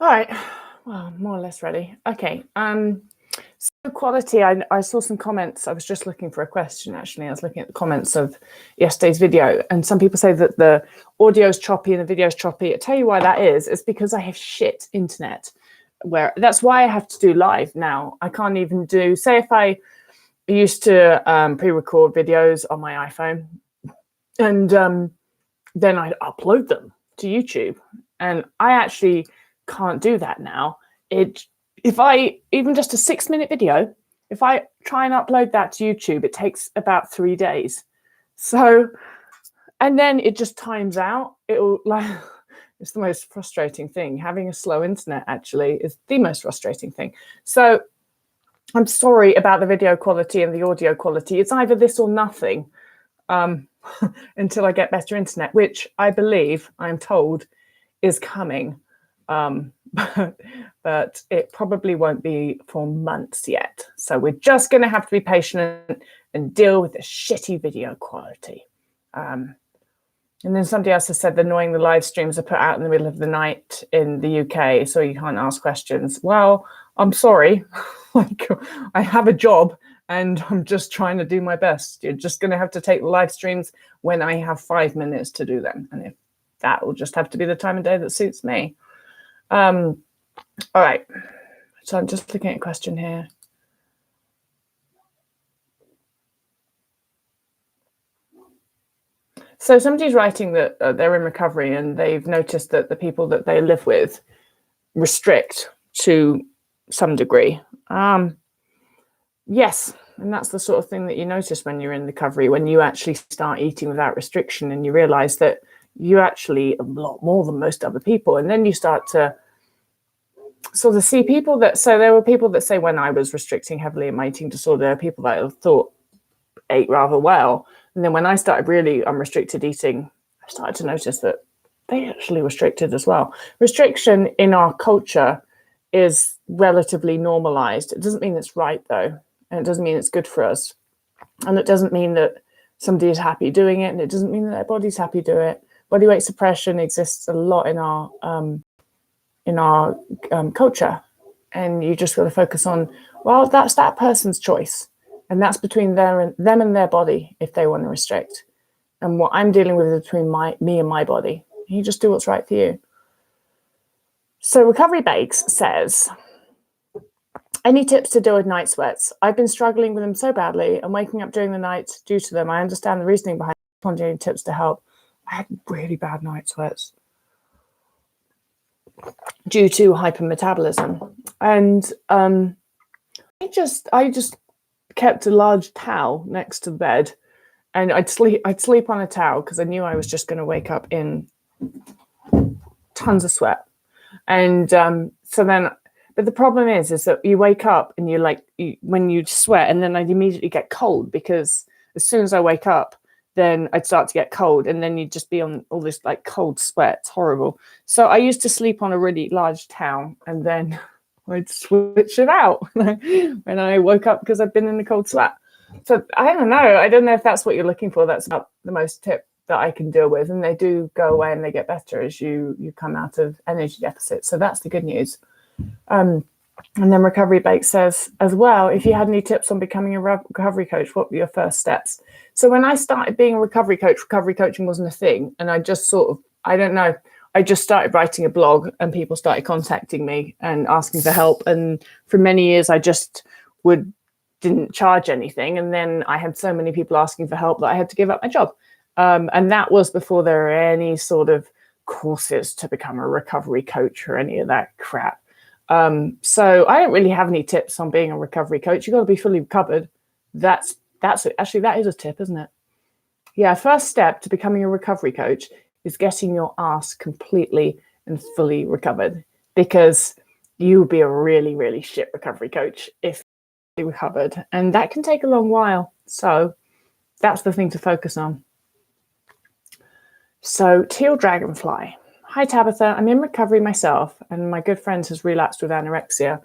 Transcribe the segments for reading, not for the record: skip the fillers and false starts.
All right. Well, more or less ready. Okay. So quality, I saw some comments. I was just looking for a question, actually. I was looking at the comments of yesterday's video, and some people say that the audio's choppy and the video's choppy. I'll tell you why that is. It's because I have shit internet. That's why I have to do live now. I can't even do, say if I used to pre-record videos on my iPhone, and then I'd upload them to YouTube. And I actually can't do that now. If I, even just a 6-minute video, if I try and upload that to YouTube, it takes about 3 days. So, and then it just times out. It's the most frustrating thing. Having a slow internet actually is the most frustrating thing. So I'm sorry about the video quality and the audio quality. It's either this or nothing until I get better internet, which I believe, I'm told, is coming. But it probably won't be for months yet. So we're just going to have to be patient and deal with the shitty video quality. And then somebody else has said the annoying the live streams are put out in the middle of the night in the UK, so you can't ask questions. Well, I'm sorry. Like, I have a job and I'm just trying to do my best. You're just going to have to take the live streams when I have 5 minutes to do them. And if that will just have to be the time of day that suits me. All right. So I'm just looking at a question here. So somebody's writing that they're in recovery and they've noticed that the people that they live with restrict to some degree. Yes, and that's the sort of thing that you notice when you're in recovery, when you actually start eating without restriction and you realize that you actually eat a lot more than most other people. And then you start to sort of see people that, so there were people that say when I was restricting heavily in my eating disorder, people that I thought ate rather well. And then when I started really unrestricted eating, I started to notice that they actually restricted as well. Restriction in our culture is relatively normalized. It doesn't mean it's right, though. And it doesn't mean it's good for us. And it doesn't mean that somebody is happy doing it. And it doesn't mean that their body's happy doing it. Body weight suppression exists a lot in our culture. And you just got to focus on, well, that's that person's choice. And that's between them and their body if they want to restrict. And what I'm dealing with is between me and my body. You just do what's right for you. So Recovery Bakes says, any tips to deal with night sweats? I've been struggling with them so badly and waking up during the night due to them. I understand the reasoning behind any tips to help. I had really bad night sweats due to hypermetabolism. And I just kept a large towel next to the bed, and I'd sleep on a towel because I knew I was just going to wake up in tons of sweat. And so then, but the problem is that you wake up and when you sweat, and then I'd immediately get cold, because as soon as I wake up, then I'd start to get cold, and then you'd just be on all this like cold sweat. It's horrible. So I used to sleep on a really large towel, and then I'd switch it out when I woke up because I've been in the cold sweat. So I don't know. I don't know if that's what you're looking for. That's about the most tip that I can deal with. And they do go away and they get better as you come out of energy deficit. So that's the good news. And then Recovery Bake says as well, if you had any tips on becoming a recovery coach, what were your first steps? So when I started being a recovery coach, recovery coaching wasn't a thing. And I just sort of, I don't know, I just started writing a blog and people started contacting me and asking for help. And for many years, I just didn't charge anything. And then I had so many people asking for help that I had to give up my job. And that was before there were any sort of courses to become a recovery coach or any of that crap. So I don't really have any tips on being a recovery coach. You've got to be fully recovered. That's actually, that is a tip, isn't it? Yeah, first step to becoming a recovery coach is getting your ass completely and fully recovered, because you would be a really, really shit recovery coach if you recovered. And that can take a long while. So that's the thing to focus on. So Teal Dragonfly. Hi, Tabitha. I'm in recovery myself, and my good friend has relapsed with anorexia.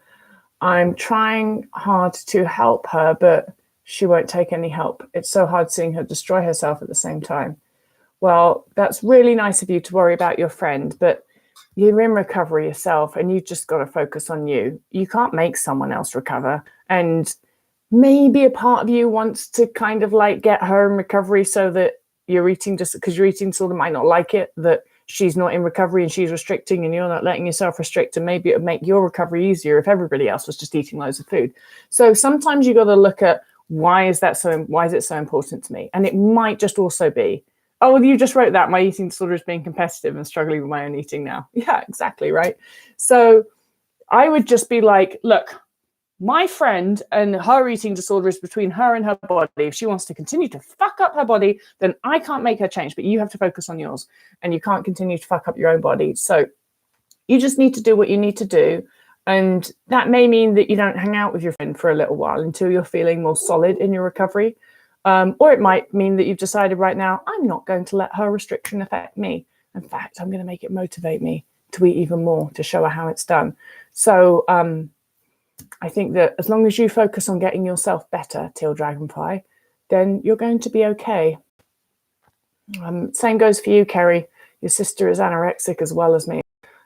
I'm trying hard to help her, but she won't take any help. It's so hard seeing her destroy herself at the same time. Well, that's really nice of you to worry about your friend, but you're in recovery yourself, and you've just got to focus on you. You can't make someone else recover. And maybe a part of you wants to kind of like get her in recovery so that you're eating, just because your eating disorder might not like it, that she's not in recovery and she's restricting and you're not letting yourself restrict, and maybe it would make your recovery easier if everybody else was just eating loads of food. So sometimes you got to look at why is it so important to me? And it might just also be, oh, well, you just wrote that my eating disorder is being competitive and struggling with my own eating now. Yeah, exactly, right? So I would just be like, look, my friend and her eating disorder is between her and her body. If she wants to continue to fuck up her body, then I can't make her change, but you have to focus on yours, and you can't continue to fuck up your own body. So you just need to do what you need to do. And that may mean that you don't hang out with your friend for a little while until you're feeling more solid in your recovery. Or it might mean that you've decided right now, I'm not going to let her restriction affect me. In fact, I'm going to make it motivate me to eat even more, to show her how it's done. So I think that as long as you focus on getting yourself better, Teal Dragonfly, then you're going to be okay. Same goes for you, Kerry. Your sister is anorexic as well as me.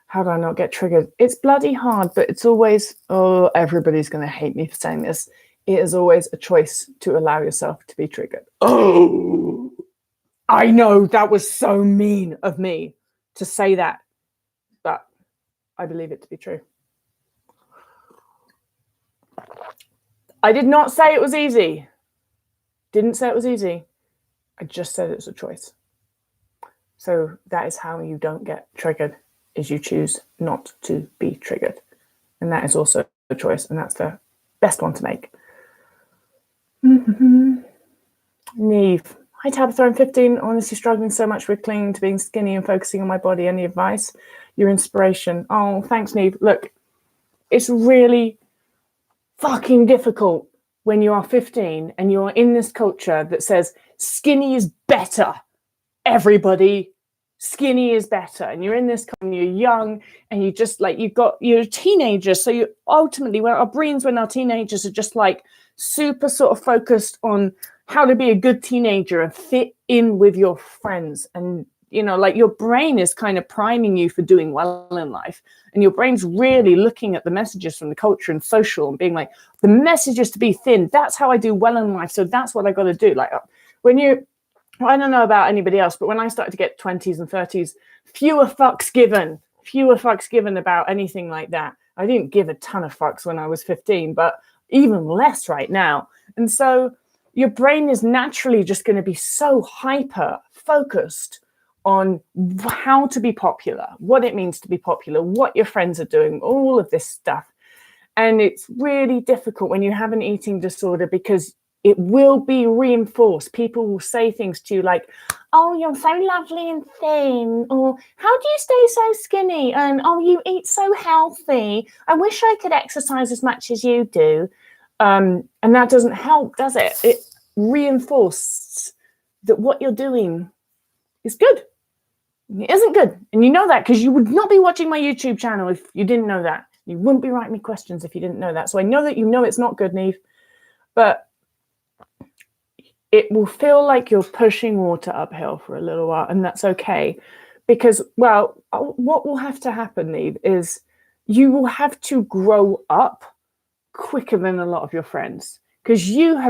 How do I not get triggered? It's bloody hard, but it's always, oh, everybody's going to hate me for saying this. It is always a choice to allow yourself to be triggered. Oh, I know that was so mean of me to say that, but I believe it to be true. I did not say it was easy. Didn't say it was easy. I just said it was a choice. So that is how you don't get triggered, is you choose not to be triggered. And that is also a choice, and that's the best one to make. Neve. Hi, Tabitha. I'm 15. Honestly struggling so much with clinging to being skinny and focusing on my body. Any advice? Your inspiration. Oh, thanks, Neve. Look, it's really fucking difficult when you are 15 and you're in this culture that says skinny is better. Everybody, skinny is better. And you're in this, you're young, and you just like, you're a teenager. So you ultimately, when our brains, when our teenagers are just like super sort of focused on how to be a good teenager and fit in with your friends. And, you know, like your brain is kind of priming you for doing well in life. And your brain's really looking at the messages from the culture and social and being like, the message is to be thin. That's how I do well in life. So that's what I got to do. Like when you, I don't know about anybody else, but when I started to get 20s and 30s, fewer fucks given about anything like that. I didn't give a ton of fucks when I was 15, but even less right now. And so your brain is naturally just going to be so hyper focused on how to be popular, what it means to be popular, what your friends are doing, all of this stuff. And it's really difficult when you have an eating disorder because it will be reinforced. People will say things to you like, oh, you're so lovely and thin, or how do you stay so skinny? And oh, you eat so healthy. I wish I could exercise as much as you do. And that doesn't help, does it? It reinforces that what you're doing is good. It isn't good. And you know that because you would not be watching my YouTube channel if you didn't know that. You wouldn't be writing me questions if you didn't know that. So I know that you know it's not good, Neve. But it will feel like you're pushing water uphill for a little while, and that's okay. Because, well, what will have to happen, Neve, is you will have to grow up quicker than a lot of your friends. Because you've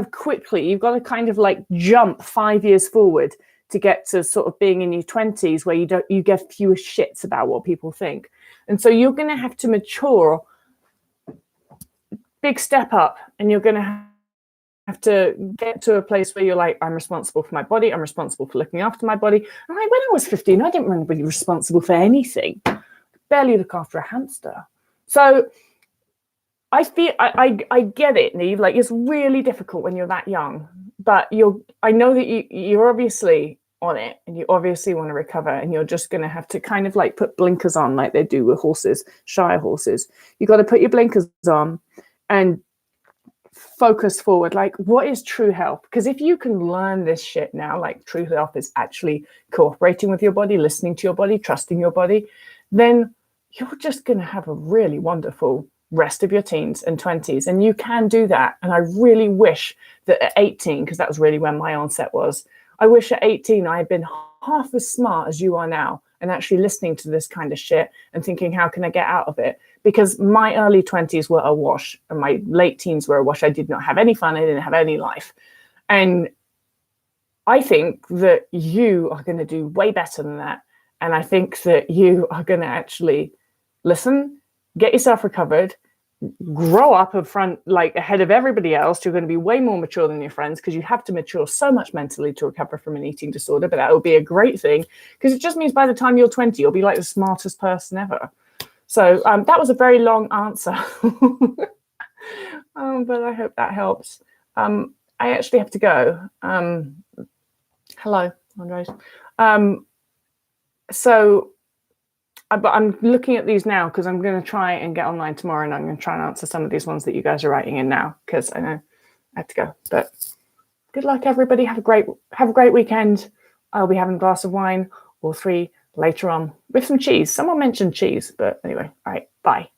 got to kind of like jump 5 years forward to get to sort of being in your 20s where you get fewer shits about what people think. And so you're going to have to mature, big step up, and you're going to have to get to a place where you're like, I'm responsible for my body. I'm responsible for looking after my body. And like, when I was 15, I didn't want to be responsible for anything. Barely look after a hamster. So I feel I get it, Neve. Like it's really difficult when you're that young, but I know that you're obviously on it and you obviously want to recover, and you're just going to have to kind of like put blinkers on like they do with horses, Shire horses. You got to put your blinkers on and focus forward. Like, what is true health? Because if you can learn this shit now, like true health is actually cooperating with your body, listening to your body, trusting your body, then you're just going to have a really wonderful rest of your teens and 20s. And you can do that. And I really wish that at 18, because that was really when my onset was, I wish at 18 I had been half as smart as you are now and actually listening to this kind of shit and thinking, how can I get out of it? Because my early 20s were a wash and my late teens were a wash. I did not have any fun. I didn't have any life. And I think that you are going to do way better than that. And I think that you are going to actually listen, get yourself recovered, grow up in front, like ahead of everybody else. You're going to be way more mature than your friends because you have to mature so much mentally to recover from an eating disorder. But that will be a great thing because it just means by the time you're 20, you'll be like the smartest person ever. So that was a very long answer. But I hope that helps. I actually have to go. Hello, Andres. But I'm looking at these now because I'm going to try and get online tomorrow, and I'm going to try and answer some of these ones that you guys are writing in now because I know I have to go. But good luck, everybody. Have a great weekend. I'll be having a glass of wine or 3 later on with some cheese. Someone mentioned cheese, but anyway, all right, bye.